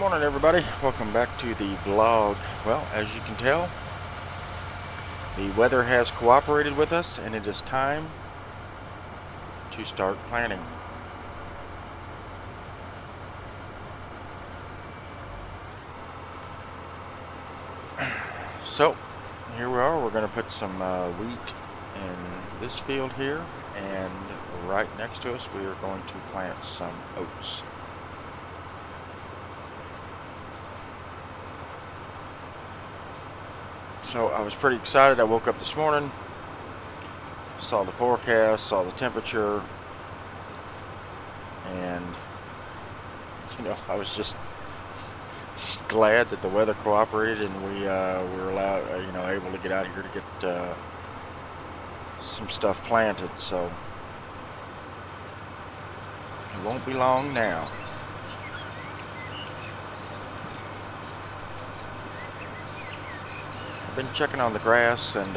Morning everybody, welcome back to the vlog. Well, as you can tell, the weather has cooperated with us and it is time to start planting. So here we are, we're going to put some wheat in this field here, and right next to us we are going to plant some oats. So I was pretty excited. I woke up this morning, saw the forecast, saw the temperature, and I was just glad that the weather cooperated and we were allowed, able to get out here to get some stuff planted. So it won't be long now. I've been checking on the grass and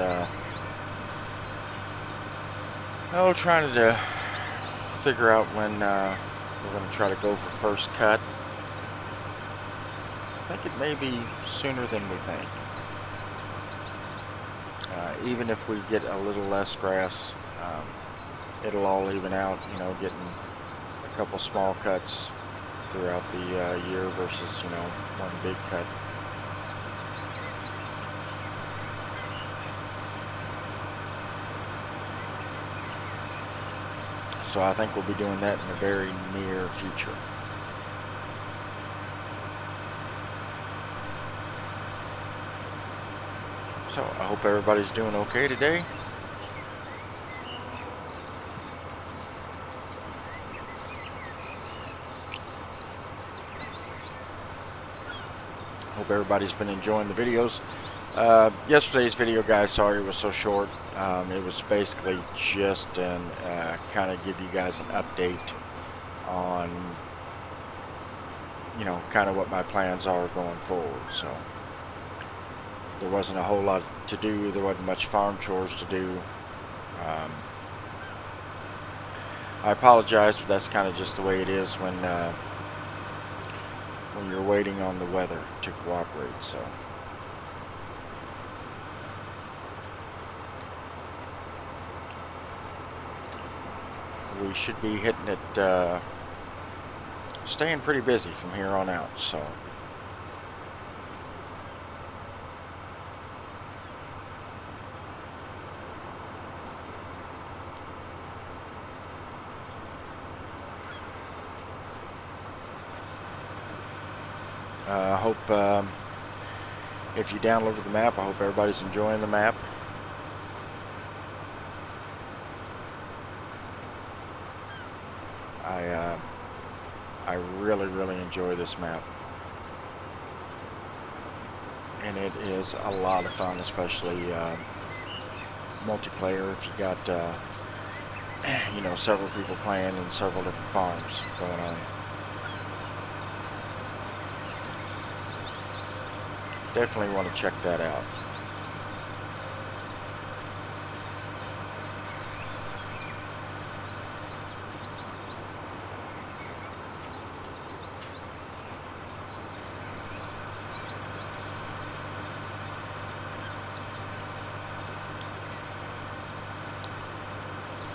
trying to figure out when we're going to try to go for first cut. I think it may be sooner than we think. Even if we get a little less grass, it'll all even out, getting a couple small cuts throughout the year versus, one big cut. So I think we'll be doing that in the very near future. So I hope everybody's doing okay today. Hope everybody's been enjoying the videos. Yesterday's video, guys, sorry it was so short. It was basically just kind of give you guys an update on, kind of what my plans are going forward. So there wasn't a whole lot to do. There wasn't much farm chores to do. I apologize, but that's kind of just the way it is when you're waiting on the weather to cooperate. So we should be hitting it, staying pretty busy from here on out. So I hope if you downloaded the map, I hope everybody's enjoying the map. I really enjoy this map, and it is a lot of fun, especially multiplayer. If you got several people playing and several different farms going on. Definitely want to check that out.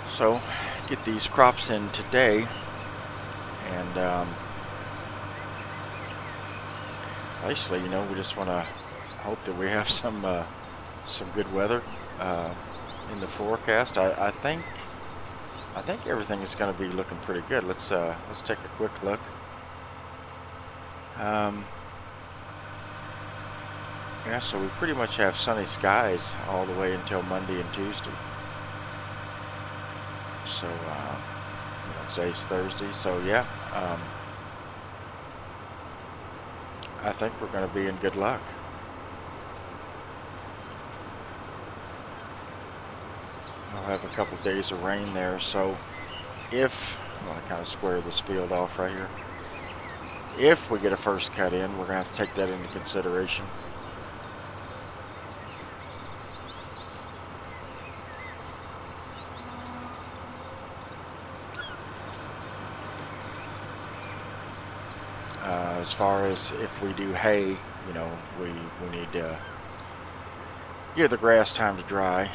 So get these crops in today, and basically, we just want to hope that we have some good weather in the forecast. I think everything is going to be looking pretty good. Let's take a quick look. Yeah, so we pretty much have sunny skies all the way until Monday and Tuesday. So today's Thursday. So yeah. I think we're going to be in good luck. I'll have a couple of days of rain there, so if I'm going to kind of square this field off right here, if we get a first cut in, we're going to have to take that into consideration. As far as if we do hay, we need to give the grass time to dry.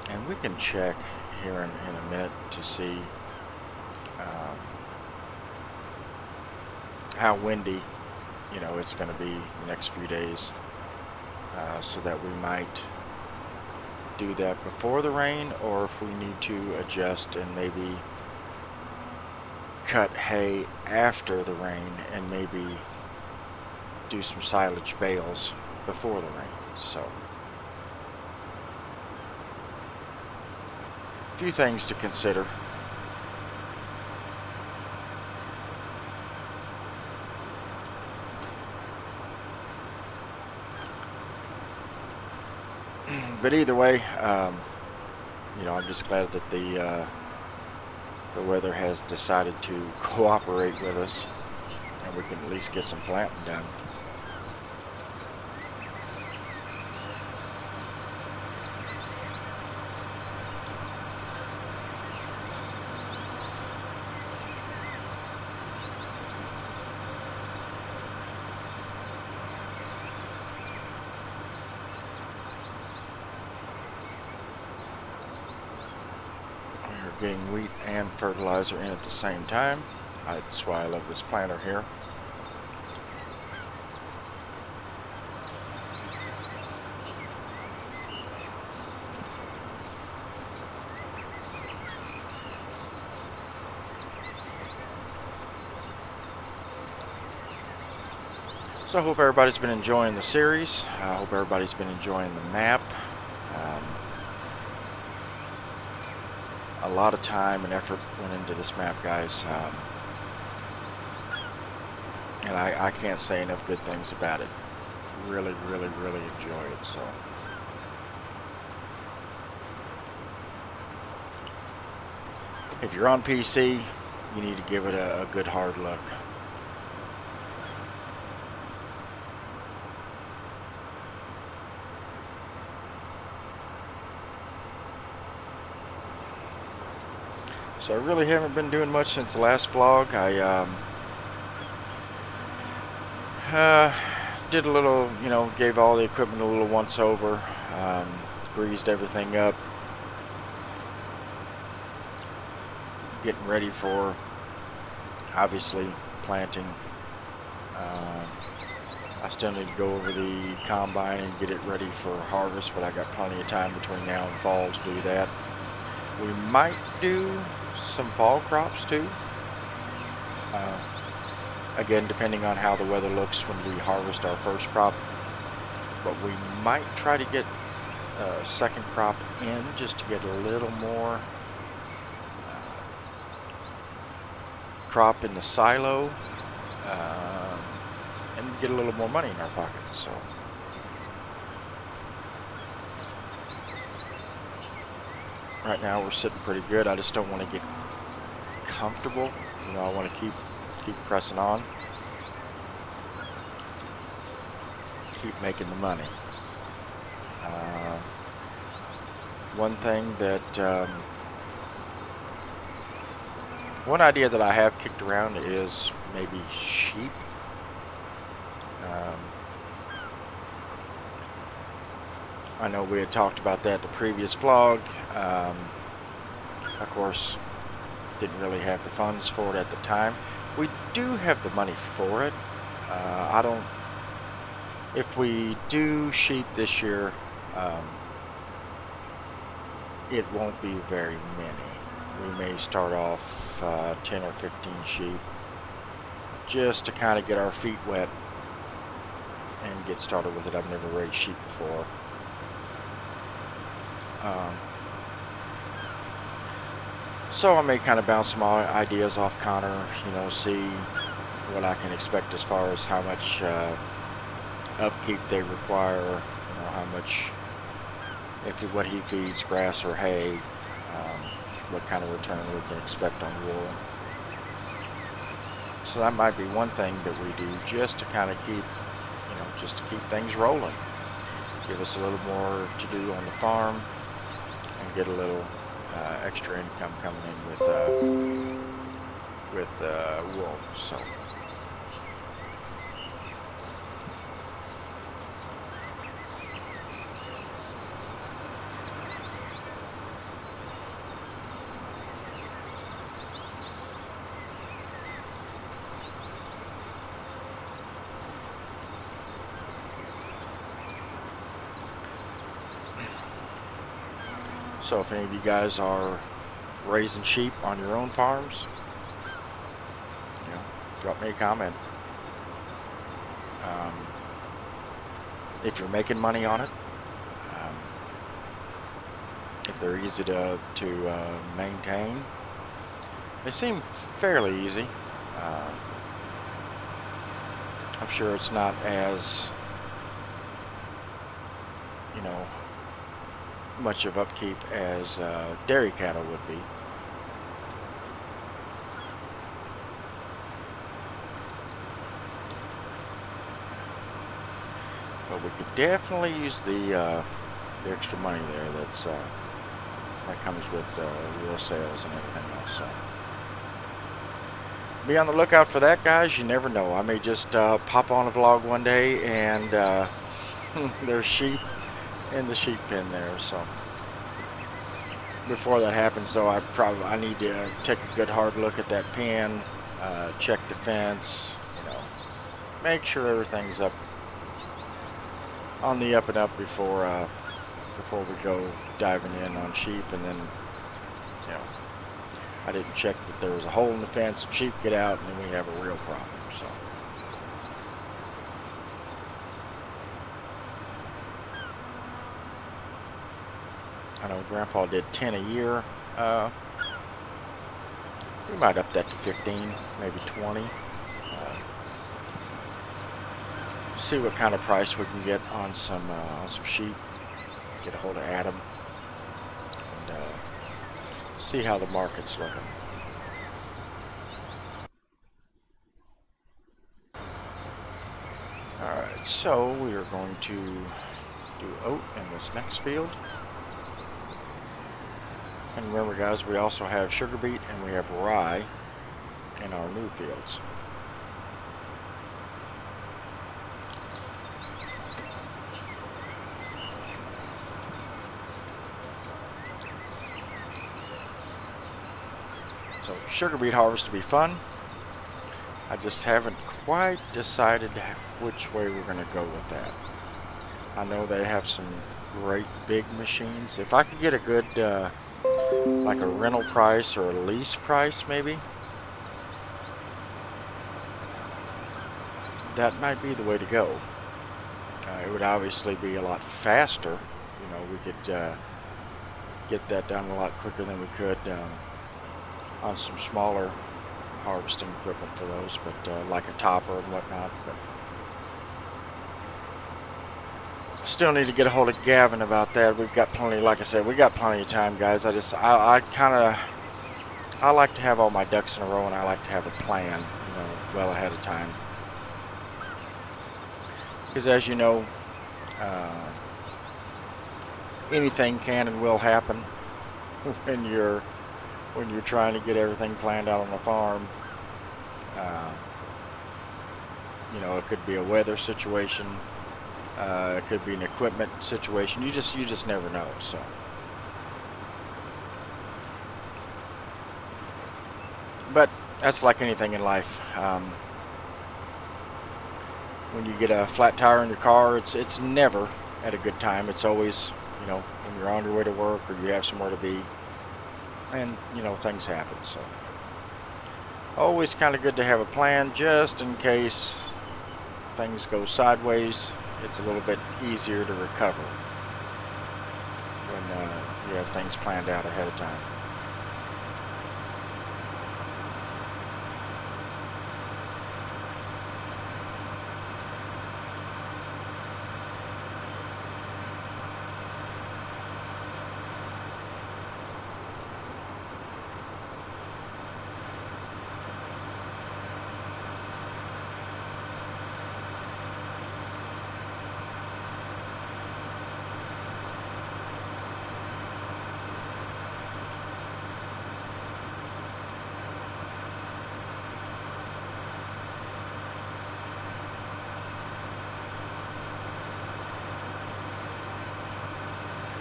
And we can check here in a minute to see how windy it's going to be the next few days, so that we might do that before the rain, or if we need to adjust and maybe cut hay after the rain and maybe do some silage bales before the rain. So a few things to consider. But either way, I'm just glad that the weather has decided to cooperate with us, and we can at least get some planting done. Getting wheat and fertilizer in at the same time. That's why I love this planter here. So I hope everybody's been enjoying the series. I hope everybody's been enjoying the map. A lot of time and effort went into this map, guys, and I can't say enough good things about it. Really, really, really enjoy it. So if you're on PC, you need to give it a good hard look. So I really haven't been doing much since the last vlog. I did a little, gave all the equipment a little once over, greased everything up, getting ready for, obviously, planting. I still need to go over the combine and get it ready for harvest, but I got plenty of time between now and fall to do that. We might do some fall crops too. Again, depending on how the weather looks when we harvest our first crop. But we might try to get a second crop in just to get a little more crop in the silo, and get a little more money in our pocket. So right now we're sitting pretty good. I just don't want to get comfortable. I want to keep pressing on, keep making the money. One thing that one idea that I have kicked around is maybe sheep. I know we had talked about that in the previous vlog. Of course, didn't really have the funds for it at the time. We do have the money for it. If we do sheep this year, it won't be very many. We may start off 10 or 15 sheep just to kind of get our feet wet and get started with it. I've never raised sheep before. So I may kind of bounce some ideas off Connor, see what I can expect as far as how much upkeep they require, how much, what he feeds, grass or hay, what kind of return we can expect on wool. So that might be one thing that we do just to kind of keep, just to keep things rolling. Give us a little more to do on the farm and get a little extra income coming in with wool. So So if any of you guys are raising sheep on your own farms, drop me a comment. If you're making money on it, if they're easy to maintain, they seem fairly easy. I'm sure it's not as much of upkeep as dairy cattle would be. But we could definitely use the extra money there that comes with real sales and everything else. So be on the lookout for that, guys. You never know. I may just pop on a vlog one day and there's sheep in the sheep pen there. So before that happens, though, I need to take a good hard look at that pen, check the fence, make sure everything's up on the up and up before we go diving in on sheep. And then I didn't check that there was a hole in the fence and sheep get out, and then we have a real problem. So I know Grandpa did 10 a year. We might up that to 15, maybe 20. See what kind of price we can get on some sheep. Get a hold of Adam and see how the market's looking. Alright, so we are going to do oat in this next field. And remember, guys, we also have sugar beet and we have rye in our new fields. So sugar beet harvest to be fun. I just haven't quite decided which way we're going to go with that. I know they have some great big machines. If I could get a good like a rental price or a lease price, maybe that might be the way to go. It would obviously be a lot faster. We could get that done a lot quicker than we could on some smaller harvesting equipment for those, but like a topper and whatnot. But still need to get a hold of Gavin about that. We've got plenty, like I said, we got plenty of time, guys. I like to have all my ducks in a row, and I like to have a plan, well ahead of time. Because as you know, anything can and will happen when you're trying to get everything planned out on the farm. It could be a weather situation. It could be an equipment situation. You just never know. So, but that's like anything in life. When you get a flat tire in your car, it's never at a good time. It's always, when you're on your way to work or you have somewhere to be, and things happen. So, always kind of good to have a plan just in case things go sideways. It's a little bit easier to recover when you have things planned out ahead of time.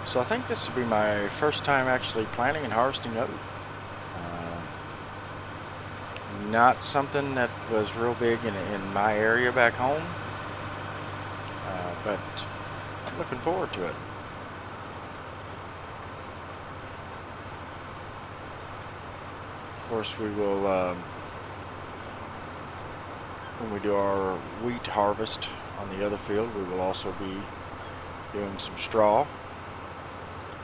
So I think this will be my first time actually planting and harvesting oat. Not something that was real big in my area back home, but I'm looking forward to it. Of course, we will, when we do our wheat harvest on the other field, we will also be doing some straw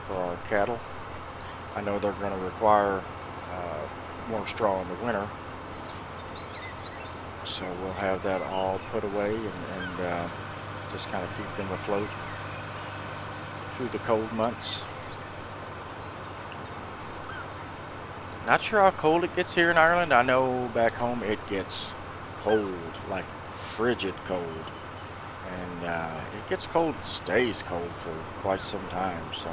for our cattle. I know they're going to require more straw in the winter, so we'll have that all put away and just kind of keep them afloat through the cold months. Not sure how cold it gets here in Ireland. I know back home it gets cold, like frigid cold, and it gets cold and stays cold for quite some time, so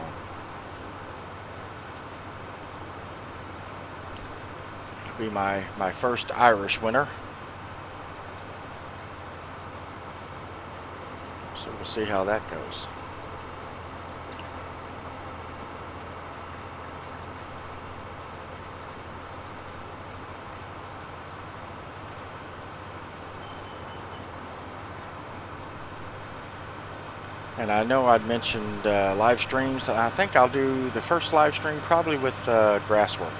it'll be my first Irish winter, so we'll see how that goes. And I know I'd mentioned live streams, and I think I'll do the first live stream probably with grass work.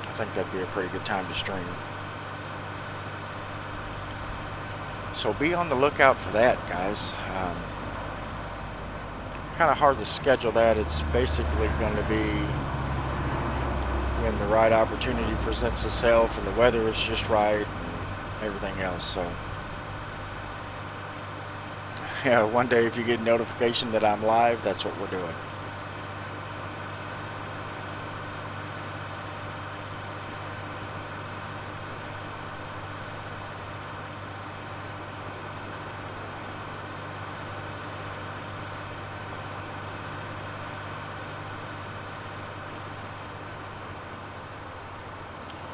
I think that'd be a pretty good time to stream. So be on the lookout for that, guys. Kind of hard to schedule that. It's basically going to be when the right opportunity presents itself and the weather is just right and everything else. So yeah, one day if you get a notification that I'm live, that's what we're doing.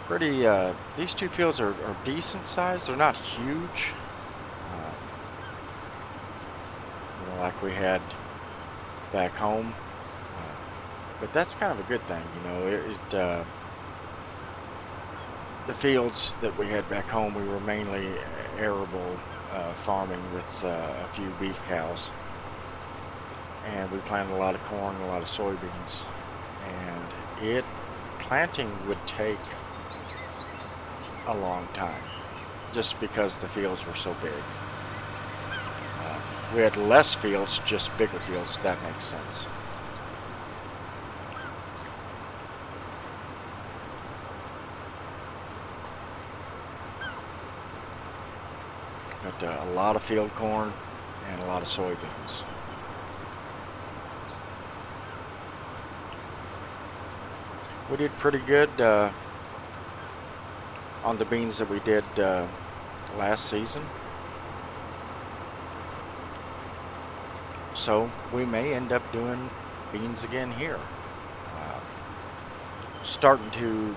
Pretty, these two fields are decent size. They're not huge. Like we had back home, but that's kind of a good thing, you know. The fields that we had back home, we were mainly arable farming with a few beef cows, and we planted a lot of corn and a lot of soybeans, and planting would take a long time just because the fields were so big. We had less fields, just bigger fields, if that makes sense. But a lot of field corn and a lot of soybeans. We did pretty good on the beans that we did last season. So we may end up doing beans again here. Starting to,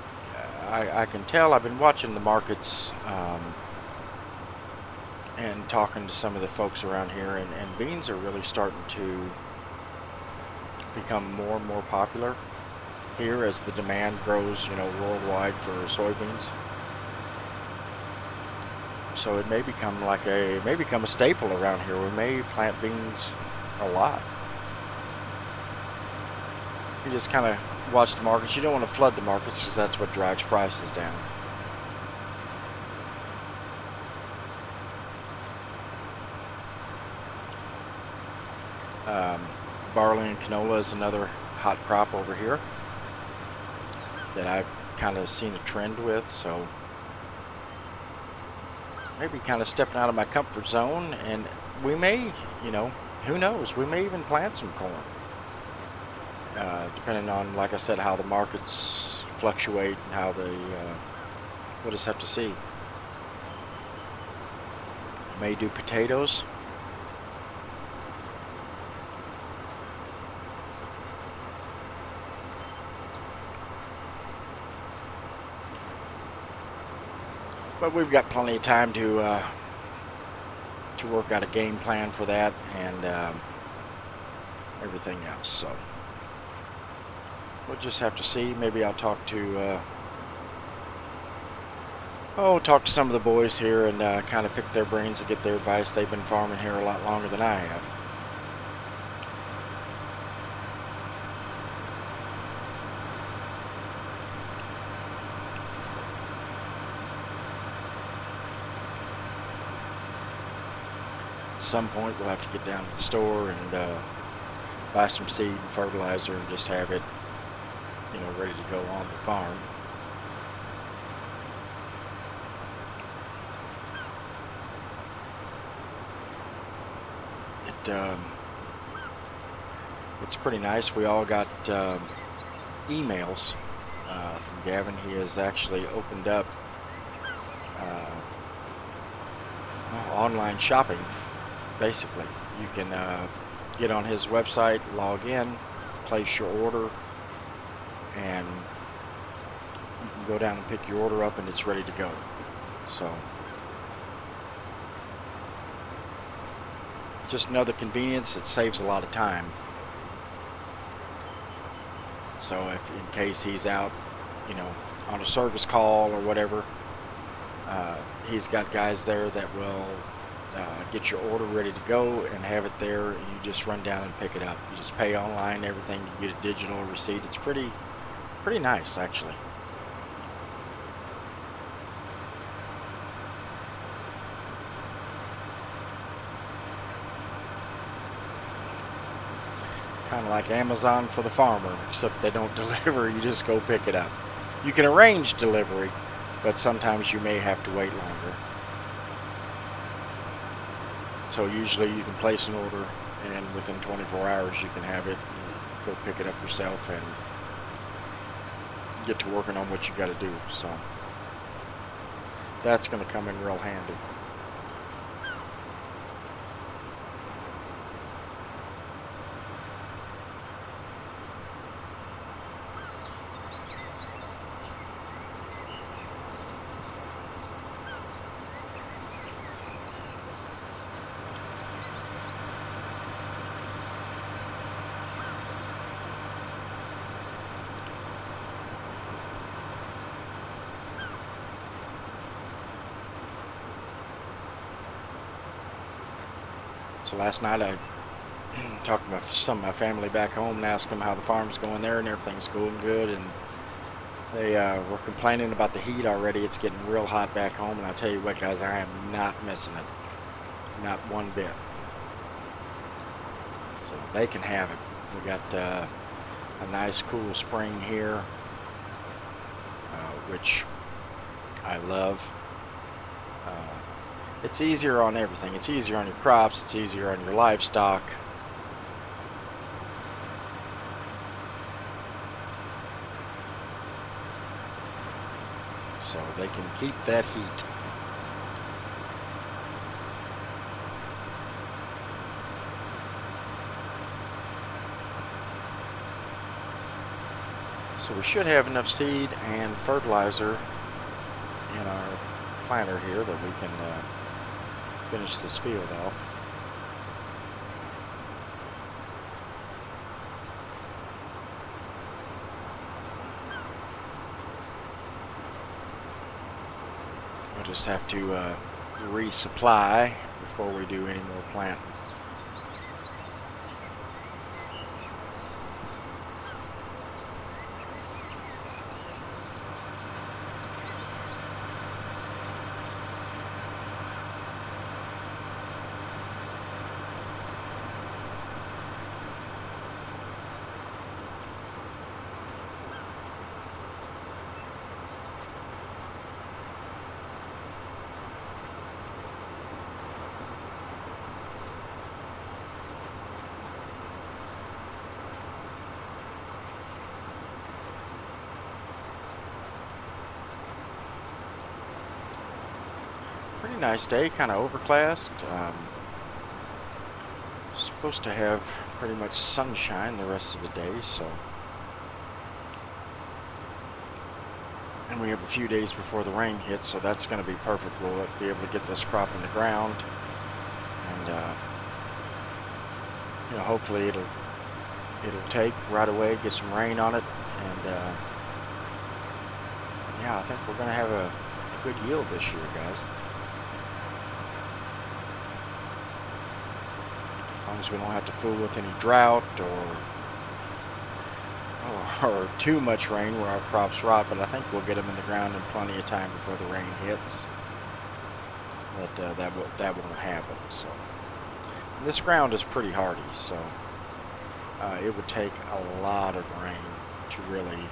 I can tell, I've been watching the markets and talking to some of the folks around here, and beans are really starting to become more and more popular here as the demand grows, you know, worldwide for soybeans. So it may become a staple around here. We may plant beans a lot. You just kind of watch the markets. You don't want to flood the markets because that's what drives prices down. Barley and canola is another hot crop over here that I've kind of seen a trend with, so maybe kind of stepping out of my comfort zone, and we may, you know, who knows, we may even plant some corn, depending on, like I said, how the markets fluctuate and how they, we'll just have to see. May do potatoes. But we've got plenty of time to work out a game plan for that and everything else. So we'll just have to see. Maybe I'll talk to some of the boys here and kind of pick their brains and get their advice. They've been farming here a lot longer than I have. some point we'll have to get down to the store and buy some seed and fertilizer and just have it, ready to go on the farm. It's pretty nice. We all got emails from Gavin. He has actually opened up online shopping, basically. You can get on his website, log in, place your order, and you can go down and pick your order up and it's ready to go. So just another convenience. It saves a lot of time. So if in case he's out, on a service call or whatever, he's got guys there that will get your order ready to go and have it there, and you just run down and pick it up. You just pay online, everything. You get a digital receipt. It's pretty nice, actually. Kind of like Amazon for the farmer, except they don't deliver. You just go pick it up. You can arrange delivery, but sometimes you may have to wait longer. So usually you can place an order, and within 24 hours you can have it. You go pick it up yourself and get to working on what you got to do. So that's going to come in real handy. So last night I talked to some of my family back home and asked them how the farm's going there, and everything's going good. And they were complaining about the heat already. It's getting real hot back home, and I tell you what, guys, I am not missing it, not one bit. So they can have it. We got a nice cool spring here, which I love. It's easier on everything. It's easier on your crops. It's easier on your livestock. So they can keep that heat. So we should have enough seed and fertilizer in our planter here that we can finish this field off. We'll just have to resupply before we do any more planting. Pretty nice day, kind of overcast. Supposed to have pretty much sunshine the rest of the day, so. And we have a few days before the rain hits, so that's going to be perfect. We'll be able to get this crop in the ground, and hopefully it'll take right away, get some rain on it, and yeah, I think we're going to have a good yield this year, guys. As long as we don't have to fool with any drought or too much rain where our crops rot, but I think we'll get them in the ground in plenty of time before the rain hits. But that won't happen. So This ground is pretty hardy, so it would take a lot of rain to really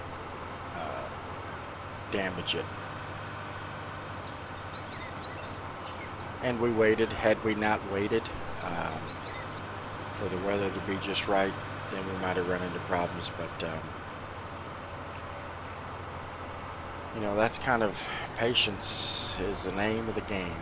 damage it. And we waited. Had we not waited for the weather to be just right, then we might have run into problems. But you know, that's kind of, patience is the name of the game.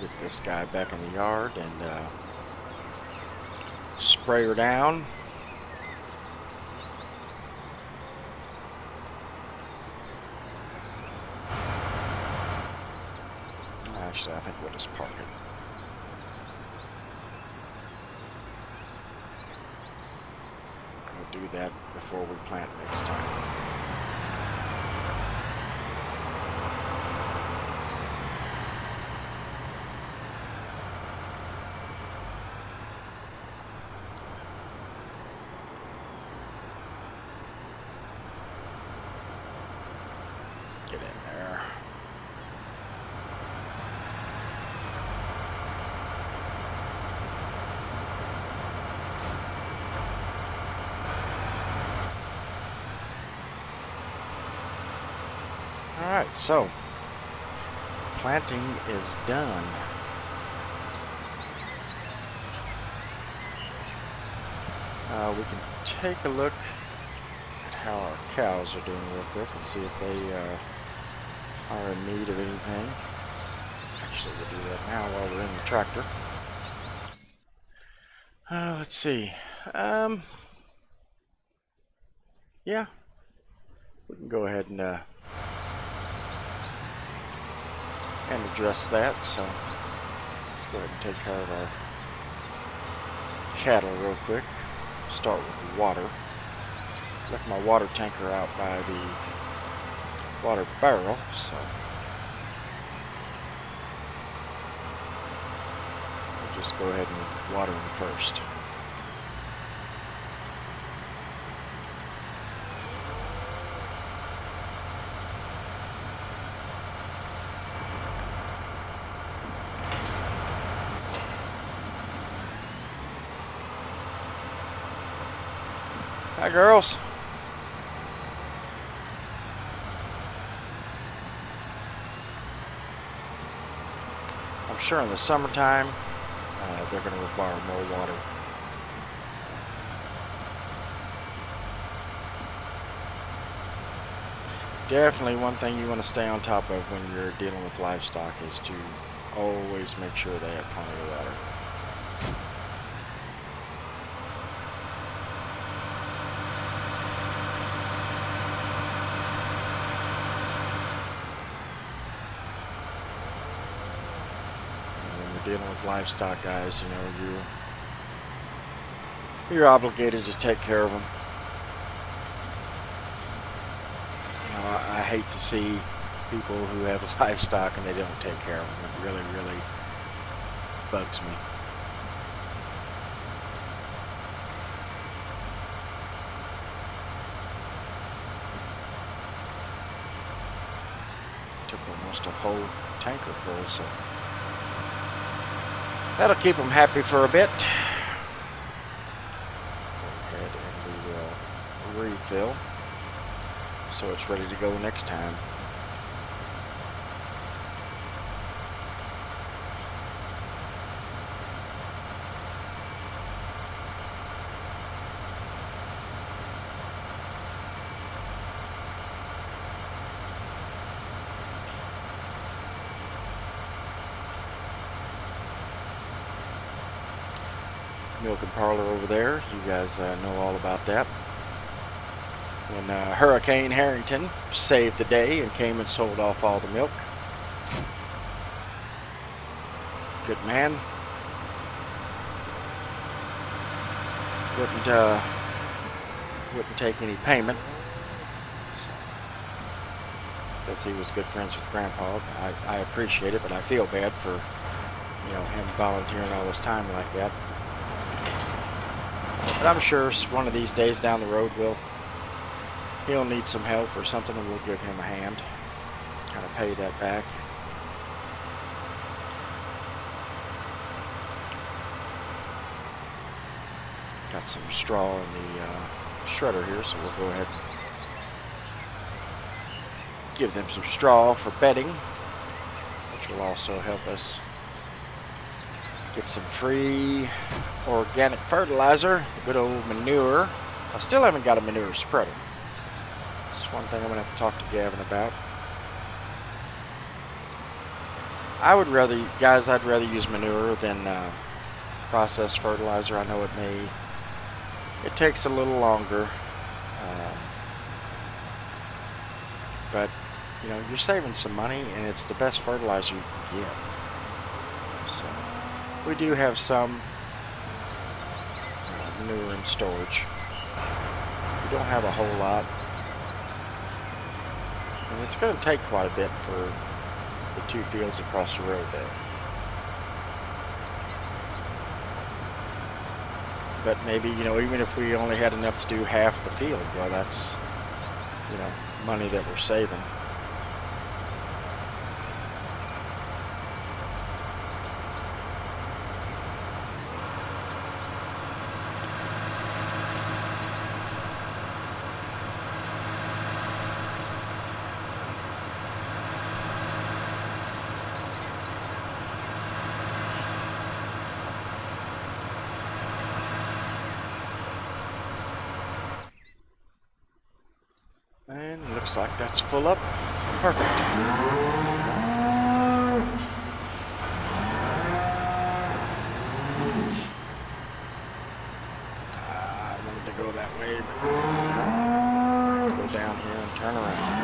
Get this guy back in the yard and spray her down. Actually, I think we'll just park it. We'll do that before we plant next time. Get in there. All right, so planting is done. We can take a look at how our cows are doing real quick and see if they are in need of anything. Actually, we'll do that now while we're in the tractor. Let's see. Yeah, we can go ahead and address that. So let's go ahead and take care of our cattle real quick. Start with water. Left my water tanker out by the water barrel, so we'll just go ahead and water them first. Hi, girls. I'm sure in the summertime they're going to require more water. Definitely one thing you want to stay on top of when you're dealing with livestock is to always make sure they have plenty of water. Dealing with livestock, guys, you know, you're obligated to take care of them. You know, I hate to see people who have livestock and they don't take care of them. It really, really bugs me. Took almost a whole tanker full, so that'll keep them happy for a bit. Go ahead and we will refill so it's ready to go next time. Milk and parlor over there, you guys know all about that. When Hurricane Harrington saved the day and came and sold off all the milk. Good man. Wouldn't take any payment. So, guess he was good friends with Grandpa. I appreciate it, but I feel bad for, you know, him volunteering all this time like that. But I'm sure one of these days down the road he'll need some help or something, and we'll give him a hand, kind of pay that back. Got some straw in the shredder here, so we'll go ahead and give them some straw for bedding, which will also help us get some free organic fertilizer, the good old manure. I still haven't got a manure spreader. That's one thing I'm going to have to talk to Gavin about. I'd rather use manure than processed fertilizer. I know it takes a little longer, but you know, you're saving some money, and it's the best fertilizer you can get. So we do have some manure in storage. We don't have a whole lot, and it's going to take quite a bit for the 2 fields across the road there. But maybe, you know, even if we only had enough to do half the field, well, that's, you know, money that we're saving. And looks like that's full up. Perfect. I wanted to go that way, but go down here and turn around.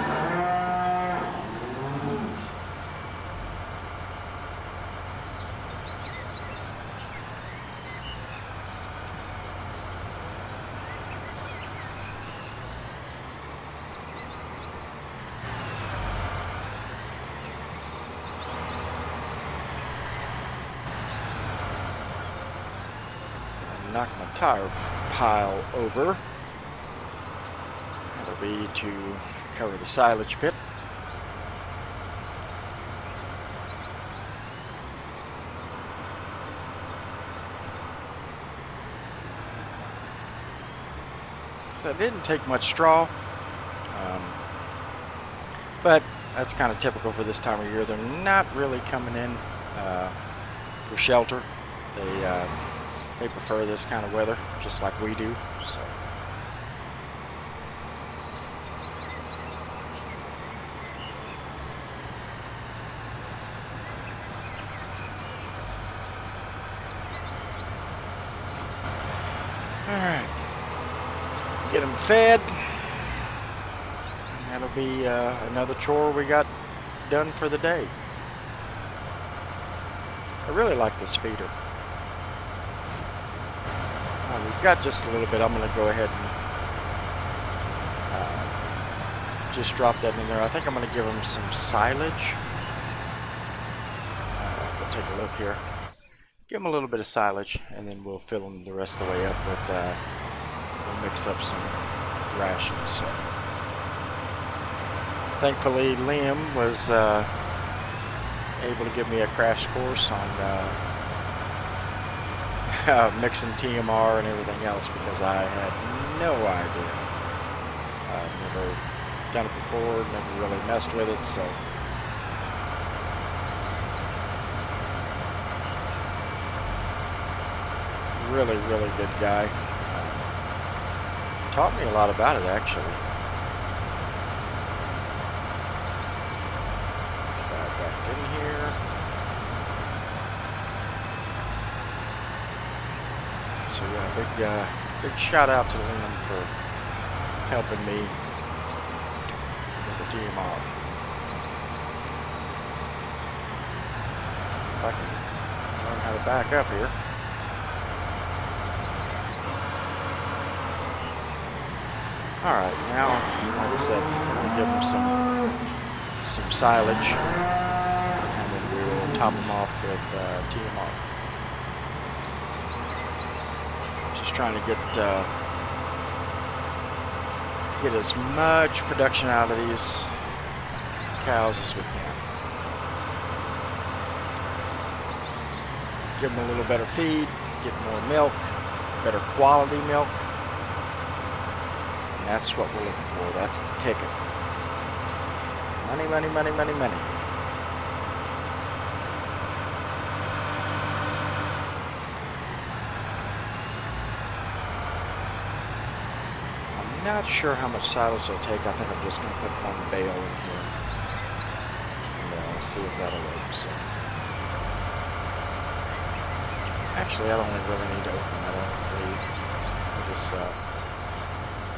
Knock my tire pile over. That'll be to cover the silage pit. So it didn't take much straw, but that's kind of typical for this time of year. They're not really coming in for shelter. They prefer this kind of weather, just like we do. So. All right, get them fed. And that'll be another chore we got done for the day. I really like this feeder. We've got just a little bit. I'm going to go ahead and just drop that in there. I think I'm going to give them some silage. We'll take a look here. Give them a little bit of silage, and then we'll fill them the rest of the way up with, we'll mix up some rations. So. Thankfully, Liam was able to give me a crash course on mixing TMR and everything else, because I had no idea. I've never done it before, never really messed with it, so. Really, really good guy. Taught me a lot about it, actually. This guy back in here. So yeah, big shout out to Liam for helping me with the TMR. If I can learn how to back up here. Alright, now, like I said, I'm going to give them some silage, and then we will top them off with TMR. Just trying to get as much production out of these cows as we can. Give them a little better feed, get more milk, better quality milk. And that's what we're looking for. That's the ticket. Money, money, money, money, money. I'm not sure how much silage they'll take. I think I'm just going to put one bale in here. And see if that'll work. So. Actually, I don't really need to open that up, I believe.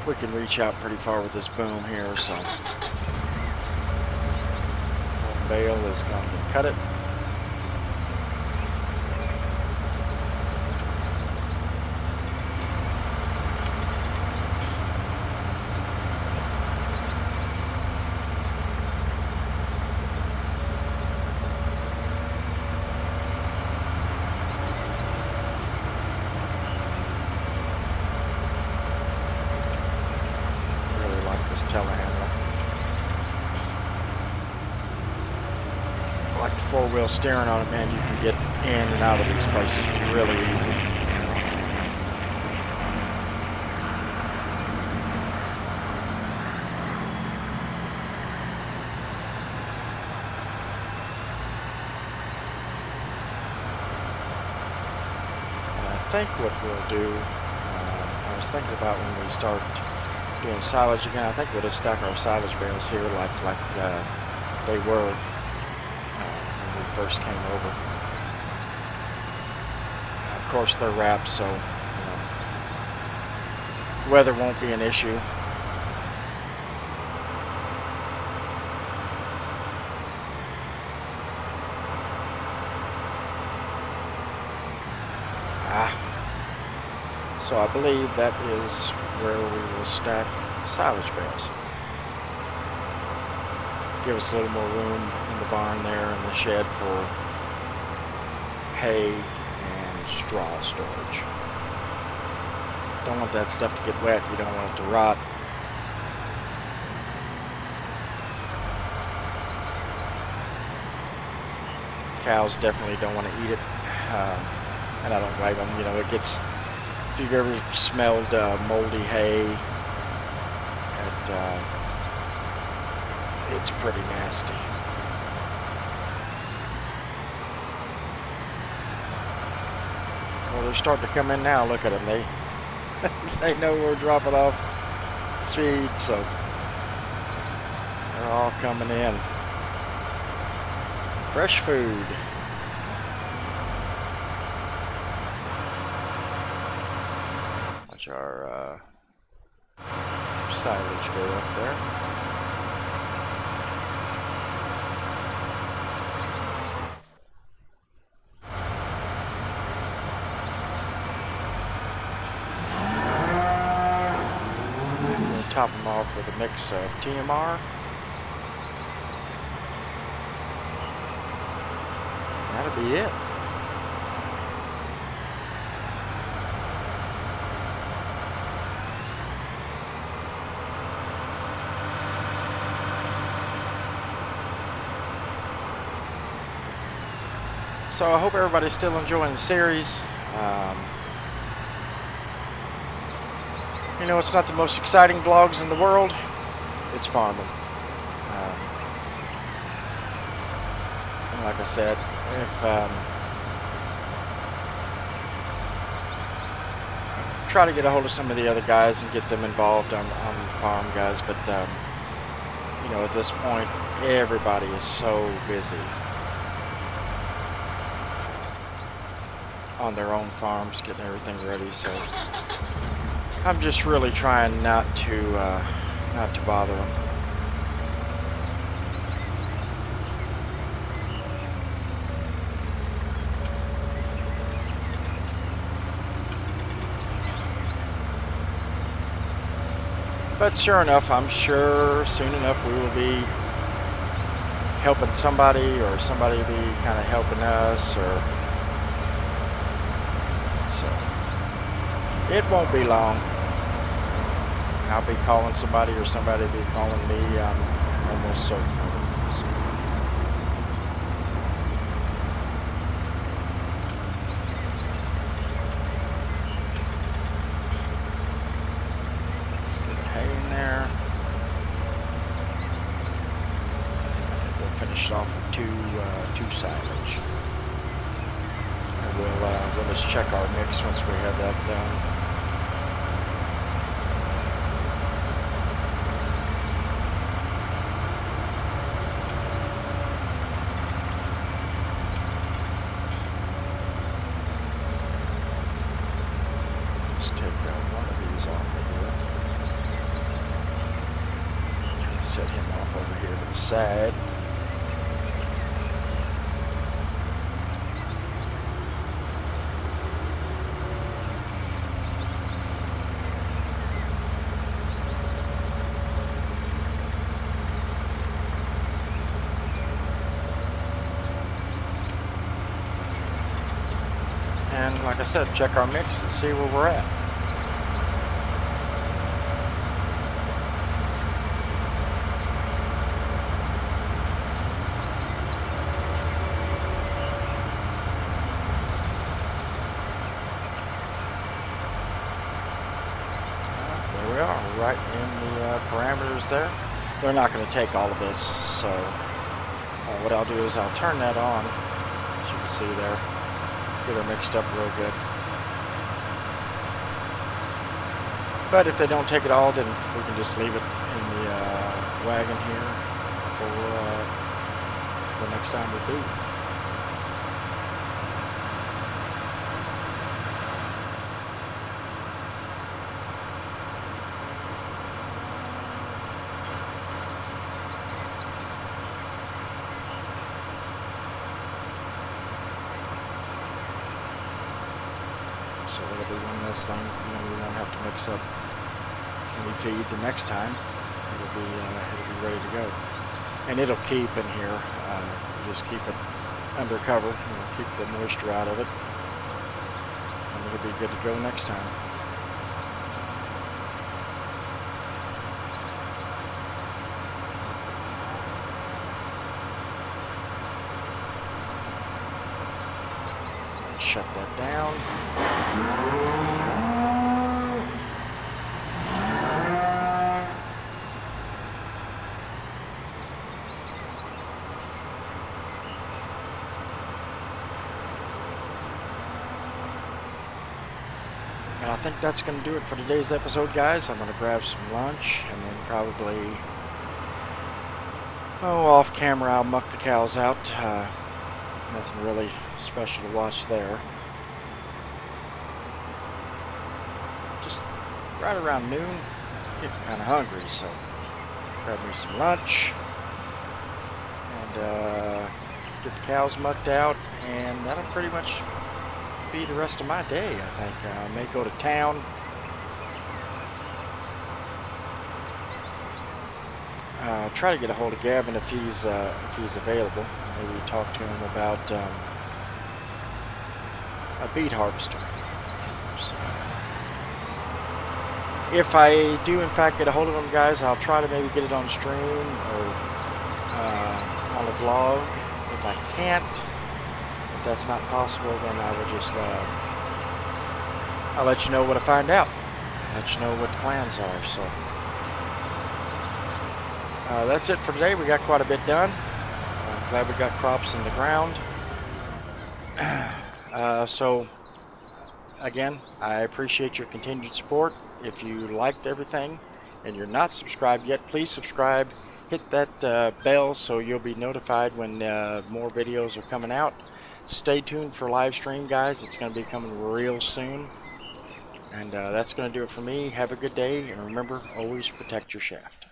We can reach out pretty far with this boom here, so. One bale is going to cut it. Telehandler. I like the four-wheel steering on it, man. You can get in and out of these places really easy. And I think what we'll do, I was thinking about when we start doing silage again, I think we'll just stack our silage bales here like they were when we first came over. Of course, they're wrapped, so weather won't be an issue. So I believe that is where we will stack silage bales. Give us a little more room in the barn there in the shed for hay and straw storage. Don't want that stuff to get wet. You don't want it to rot. Cows definitely don't want to eat it, and I don't blame them. You know, it gets. If you've ever smelled moldy hay, it's pretty nasty. Well, they're starting to come in now. Look at them. They know we're dropping off feed, so they're all coming in. Fresh food. Our silage go up there. We'll top them off with a mix of TMR. That'll be it. So I hope everybody's still enjoying the series. You know, it's not the most exciting vlogs in the world. It's farming. And like I said, if try to get a hold of some of the other guys and get them involved on farm guys, but you know, at this point, everybody is so busy on their own farms, getting everything ready. So I'm just really trying not to bother them. But sure enough, I'm sure soon enough we will be helping somebody, or somebody will be kind of helping us, or so. It won't be long. I'll be calling somebody or somebody will be calling me. I'm almost certain of it. So. Let's get the hay in there. I think we'll finish it off with two silage. And we'll just check our mix once we have that done. Take one of these off of here. Set him off over here to the side. And like I said, check our mix and see where we're at. There we are, right in the parameters there. They're not going to take all of this, so what I'll do is I'll turn that on, as you can see there. Get her mixed up real good. But if they don't take it all, then we can just leave it in the wagon here for the next time we feed. So that'll be one less thing, we won't have to mix up any feed the next time. It'll be ready to go, and it'll keep in here. Just keep it under cover, keep the moisture out of it, and it'll be good to go next time. Shut that down. And I think that's going to do it for today's episode, guys. I'm going to grab some lunch and then probably, off camera I'll muck the cows out. Nothing really special to watch there. Just right around noon, getting kind of hungry, so grab me some lunch and get the cows mucked out, and that'll pretty much be the rest of my day. I think I may go to town. Try to get a hold of Gavin if he's available. Maybe talk to him about a beet harvester. So, if I do in fact get a hold of him, guys, I'll try to maybe get it on stream or on a vlog. If I can't, if that's not possible, then I will just I'll let you know what I find out. I'll let you know what the plans are. So that's it for today. We got quite a bit done. I'm glad we got crops in the ground. So again, I appreciate your continued support. If you liked everything and you're not subscribed yet, please subscribe. Hit that bell so you'll be notified when more videos are coming out. Stay tuned for live stream, guys. It's going to be coming real soon. And that's going to do it for me. Have a good day, and remember, always protect your shaft.